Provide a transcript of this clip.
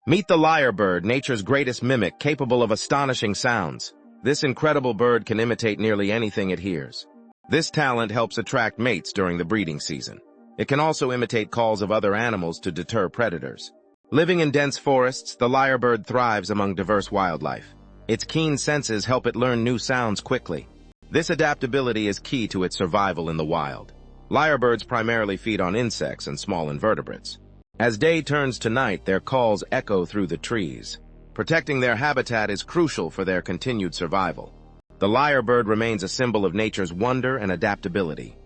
Meet the lyrebird, nature's greatest mimic, capable of astonishing sounds. This incredible bird can imitate nearly anything it hears. This talent helps attract mates during the breeding season. It can also imitate calls of other animals to deter predators. Living in dense forests, the lyrebird thrives among diverse wildlife. Its keen senses help it learn new sounds quickly. This adaptability is key to its survival in the wild. Lyrebirds primarily feed on insects and small invertebrates. As day turns to night, their calls echo through the trees. Protecting their habitat is crucial for their continued survival. The lyrebird remains a symbol of nature's wonder and adaptability.